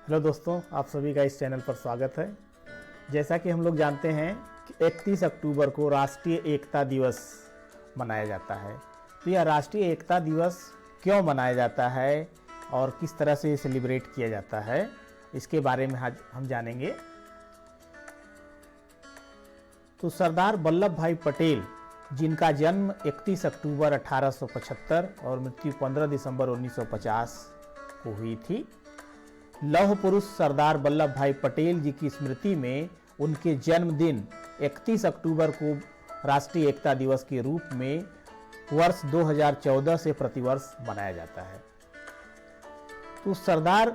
Hello दोस्तों, आप सभी का इस चैनल पर स्वागत है। जैसा कि हम लोग जानते हैं कि 31 अक्टूबर को राष्ट्रीय एकता दिवस मनाया जाता है। तो यह राष्ट्रीय एकता दिवस क्यों मनाया जाता है और किस तरह से सेलिब्रेट किया जाता है, इसके बारे में आज हम जानेंगे। तो सरदार वल्लभ भाई पटेल, जिनका जन्म 31 अक्टूबर 1875 और मृत्यु 15 दिसंबर 1950 को हुई थी। लौह पुरुष सरदार वल्लभ भाई पटेल जी की स्मृति में उनके जन्मदिन 31 अक्टूबर को राष्ट्रीय एकता दिवस के रूप में वर्ष 2014 से प्रतिवर्ष मनाया जाता है। तो सरदार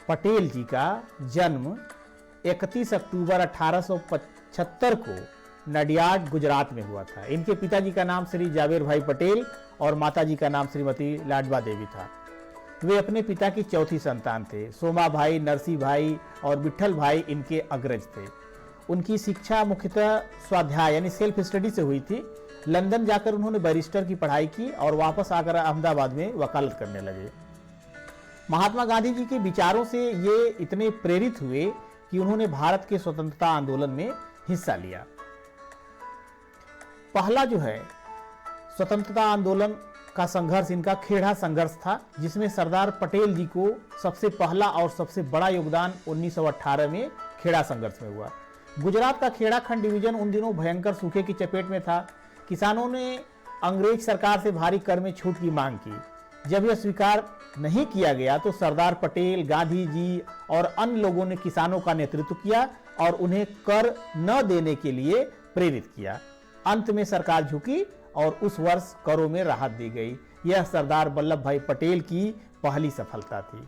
पटेल जी का जन्म 31 अक्टूबर 1875 को नडियाड, गुजरात में हुआ था। इनके पिताजी का नाम श्री जावेर भाई पटेल और माताजी का नाम श्रीमती लाडवा देवी था। वे अपने पिता की चौथी संतान थे। सोमा भाई, नरसी भाई और विठल भाई इनके अग्रज थे। उनकी शिक्षा मुख्यतः स्वाध्याय यानी सेल्फ स्टडी से हुई थी। लंदन जाकर उन्होंने बैरिस्टर की पढ़ाई की और वापस आकर अहमदाबाद में वकालत करने लगे। महात्मा गांधी जी के विचारों से ये इतने प्रेरित हुए कि उन्होंने भारत के स्वतंत्रता आंदोलन में हिस्सा लिया। पहला जो है स्वतंत्रता आंदोलन का संघर्ष इनका खेड़ा संघर्ष था, जिसमें सरदार पटेल जी को सबसे पहला और सबसे बड़ा योगदान 1918 में खेड़ा संघर्ष में हुआ। गुजरात का खेड़ा खंड डिवीजन उन दिनों भयंकर सूखे की चपेट में था। किसानों ने अंग्रेज सरकार से भारी कर में छूट की मांग की। जब यह स्वीकार नहीं किया गया तो सरदार पटेल, गांधी जी और अन्य लोगों ने किसानों का नेतृत्व किया और उन्हें कर न देने के लिए प्रेरित किया। अंत में सरकार झुकी और उस वर्ष करों में राहत दी गई। यह सरदार वल्लभ भाई पटेल की पहली सफलता थी।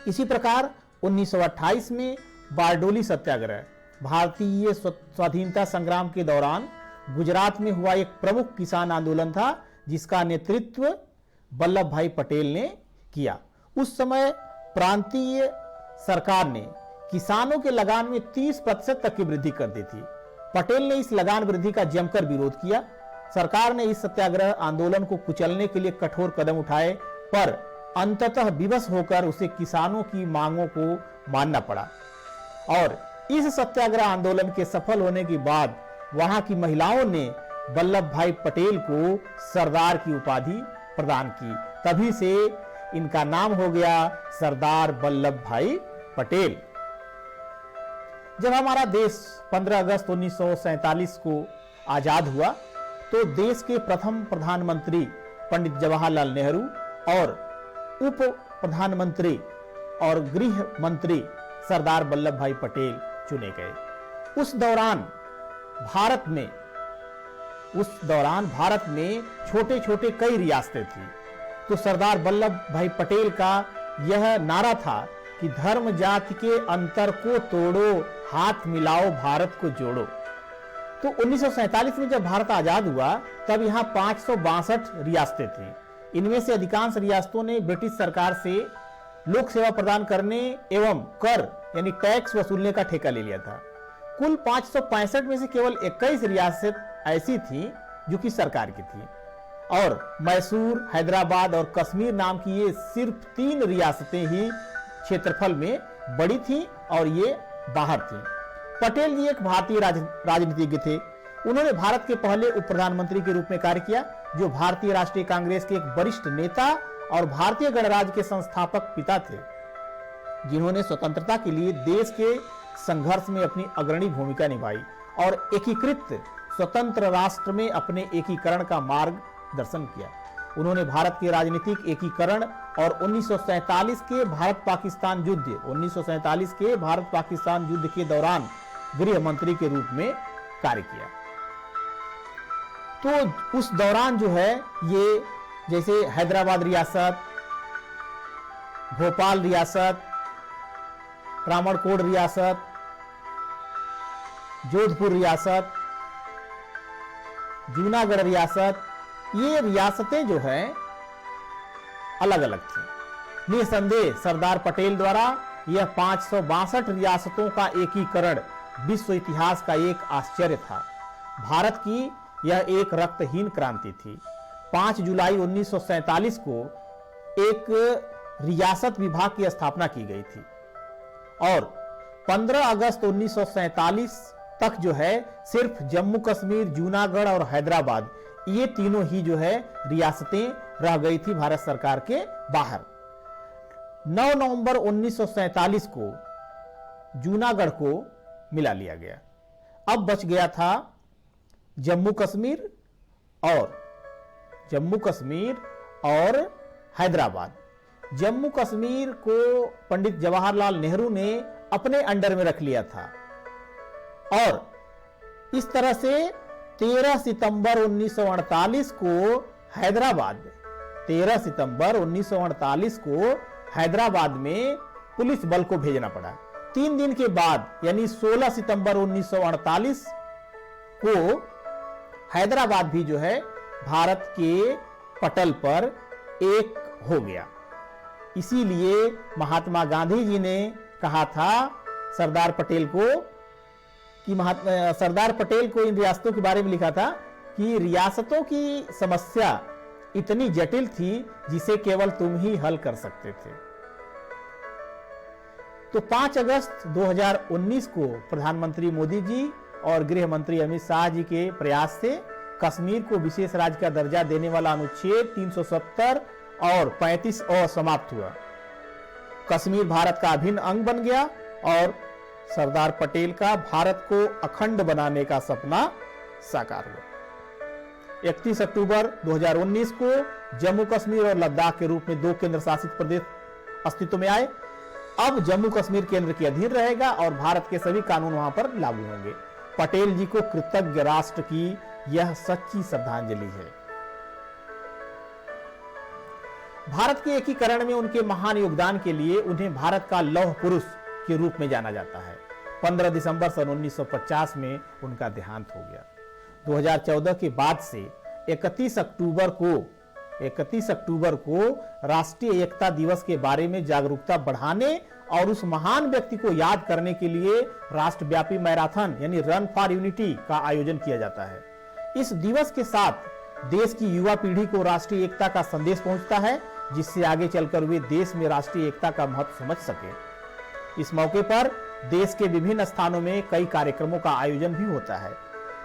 इसी प्रकार 1928 में बारडोली सत्याग्रह भारतीय स्वाधीनता संग्राम के दौरान गुजरात में हुआ एक प्रमुख किसान आंदोलन था, जिसका नेतृत्व वल्लभ भाई पटेल ने किया। उस समय प्रांतीय सरकार ने किसानों के लगान में 30% तक की वृद्धि कर दी थी। पटेल ने इस लगान वृद्धि का जमकर विरोध किया। सरकार ने इस सत्याग्रह आंदोलन को कुचलने के लिए कठोर कदम उठाए, पर अंततः विवश होकर उसे किसानों की मांगों को मानना पड़ा। और इस सत्याग्रह आंदोलन के सफल होने के बाद वहां की महिलाओं ने वल्लभ भाई पटेल को सरदार की उपाधि प्रदान की। तभी से इनका नाम हो गया सरदार वल्लभ भाई पटेल। जब हमारा देश 15 अगस्त 1947 को आजाद हुआ तो देश के प्रथम प्रधानमंत्री पंडित जवाहरलाल नेहरू और उप प्रधानमंत्री और गृह मंत्री सरदार वल्लभ भाई पटेल चुने गए। उस दौरान भारत में छोटे छोटे कई रियासतें थी। तो सरदार वल्लभ भाई पटेल का यह नारा था कि धर्म जाति के अंतर को तोड़ो, हाथ मिलाओ, भारत को जोड़ो। तो 1947 में जब भारत आजाद हुआ तब यहाँ 562 रियासतें थीं। इनमें से अधिकांश रियासतों ने ब्रिटिश सरकार से लोक सेवा प्रदान करने एवं कर यानी टैक्स वसूलने का ठेका ले लिया था। कुल 565 में से केवल 21 रियासत ऐसी थी जो कि सरकार की थी, और मैसूर, हैदराबाद और कश्मीर नाम की ये सिर्फ 3 रियासतें ही क्षेत्रफल में बड़ी थी और ये बाहर थी। पटेल जी एक भारतीय राजनीतिज्ञ थे। उन्होंने भारत के पहले उप प्रधानमंत्री के रूप में कार्य किया, जो भारतीय राष्ट्रीय कांग्रेस के एक वरिष्ठ नेता और भारतीय गणराज्य के संस्थापक पिता थे, जिन्होंने स्वतंत्रता के लिए देश के संघर्ष में अपनी अग्रणी भूमिका निभाई और एकीकृत स्वतंत्र राष्ट्र में अपने एकीकरण का मार्गदर्शन किया। उन्होंने भारत के राजनीतिक एकीकरण और 1947 के भारत पाकिस्तान युद्ध के दौरान गृह मंत्री के रूप में कार्य किया। तो उस दौरान जो है ये जैसे हैदराबाद रियासत, भोपाल रियासत, त्रावणकोर रियासत, जोधपुर रियासत, जूनागढ़ रियासत, ये रियासतें जो हैं अलग अलग थी। निसंदेह सरदार पटेल द्वारा यह 562 रियासतों का एकीकरण विश्व इतिहास का एक आश्चर्य था। भारत की यह एक रक्तहीन क्रांति थी। 5 जुलाई 1947 को एक रियासत विभाग की स्थापना की गई थी। और 15 अगस्त 1947 तक जो है सिर्फ जम्मू कश्मीर, जूनागढ़ और हैदराबाद, ये तीनों ही जो है रियासतें रह गई थी भारत सरकार के बाहर। 9 नवंबर 1947 को जूनागढ़ को मिला लिया गया। अब बच गया था जम्मू कश्मीर और हैदराबाद। जम्मू कश्मीर को पंडित जवाहरलाल नेहरू ने अपने अंडर में रख लिया था और इस तरह से 13 सितंबर 1948 को हैदराबाद में पुलिस बल को भेजना पड़ा। 3 दिन के बाद यानी 16 सितंबर 1948 को हैदराबाद भी जो है भारत के पटल पर एक हो गया। इसीलिए महात्मा गांधी जी ने कहा था सरदार पटेल को इन रियासतों के बारे में लिखा था कि रियासतों की समस्या इतनी जटिल थी जिसे केवल तुम ही हल कर सकते थे। तो 5 अगस्त 2019 को प्रधानमंत्री मोदी जी और गृह मंत्री अमित शाह जी के प्रयास से कश्मीर को विशेष राज्य का दर्जा देने वाला अनुच्छेद 370 और 35 समाप्त हुआ। कश्मीर भारत का अभिन्न अंग बन गया और सरदार पटेल का भारत को अखंड बनाने का सपना साकार हुआ। 31 अक्टूबर 2019 को जम्मू कश्मीर और लद्दाख के रूप में 2 केंद्र शासित प्रदेश अस्तित्व में आए। अब जम्मू कश्मीर केंद्र के अधीन रहेगा और भारत के सभी कानून वहां पर लागू होंगे। पटेल जी को कृतज्ञ राष्ट्र की यह सच्ची श्रद्धांजलि है। भारत के एकीकरण में उनके महान योगदान के लिए उन्हें भारत का लौह पुरुष के रूप में जाना जाता है। 15 दिसंबर सन 1950 में उनका देहांत हो गया। 2014 के बाद से 31 अक्टूबर को राष्ट्रीय एकता दिवस के बारे में जागरूकता बढ़ाने और उस महान व्यक्ति को याद करने के लिए राष्ट्रव्यापी मैराथन यानी रन फॉर यूनिटी का आयोजन किया जाता है। इस दिवस के साथ देश की युवा पीढ़ी को राष्ट्रीय एकता का संदेश पहुंचता है, जिससे आगे चलकर वे देश में राष्ट्रीय एकता का महत्व समझ सके। इस मौके पर देश के विभिन्न स्थानों में कई कार्यक्रमों का आयोजन भी होता है।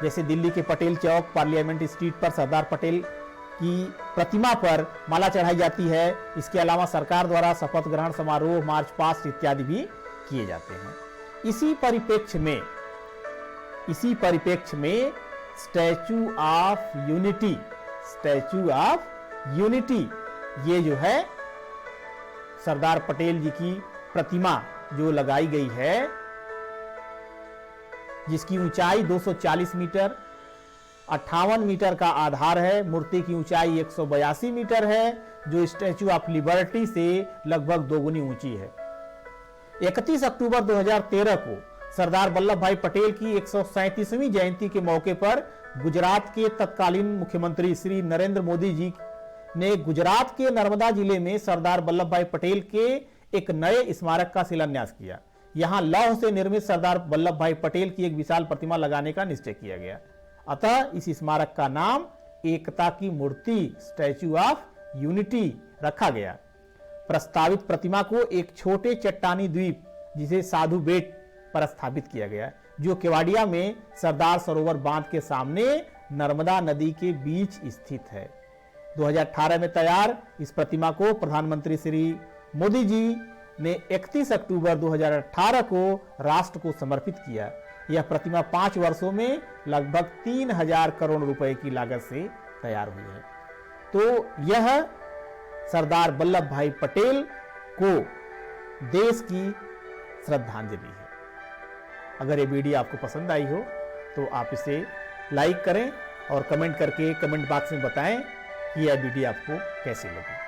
जैसे दिल्ली के पटेल चौक, पार्लियामेंट स्ट्रीट पर सरदार पटेल की प्रतिमा पर माला चढ़ाई जाती है। इसके अलावा सरकार द्वारा शपथ ग्रहण समारोह, मार्च पास्ट इत्यादि भी किए जाते हैं। इसी परिप्रेक्ष्य में स्टैचू ऑफ यूनिटी ये जो है सरदार पटेल जी की प्रतिमा जो लगाई गई है, जिसकी ऊंचाई 240 मीटर, 58 मीटर का आधार है। मूर्ति की ऊंचाई 182 मीटर है, जो स्टैचू ऑफ लिबर्टी से लगभग 2 गुनी ऊंची है। 31 अक्टूबर 2013 को सरदार वल्लभ भाई पटेल की 137वीं जयंती के मौके पर गुजरात के तत्कालीन मुख्यमंत्री श्री नरेंद्र मोदी जी ने गुजरात के नर्मदा जिले में सरदार वल्लभ भाई पटेल के एक नए स्मारक का शिलान्यास किया। यहां लौह से निर्मित सरदार वल्लभ भाई पटेल की एक विशाल प्रतिमा लगाने का निश्चय किया गया। अतः इस स्मारक का नाम एकता की मूर्ति स्टैचू ऑफ यूनिटी रखा गया। प्रस्तावित प्रतिमा को एक छोटे चट्टानी द्वीप जिसे साधु बेट पर स्थापित किया गया, जो केवाड़िया में सरदार सरोवर बांध के सामने नर्मदा नदी के बीच स्थित है। 2018 में तैयार इस प्रतिमा को प्रधानमंत्री श्री मोदी जी ने 31 अक्टूबर 2018 को राष्ट्र को समर्पित किया। यह प्रतिमा 5 वर्षों में लगभग 3000 करोड़ रुपए की लागत से तैयार हुई है। तो यह सरदार वल्लभ भाई पटेल को देश की श्रद्धांजलि है। अगर ये वीडियो आपको पसंद आई हो तो आप इसे लाइक करें और कमेंट करके कमेंट बॉक्स में बताएं कि यह वीडियो आपको कैसी लगी।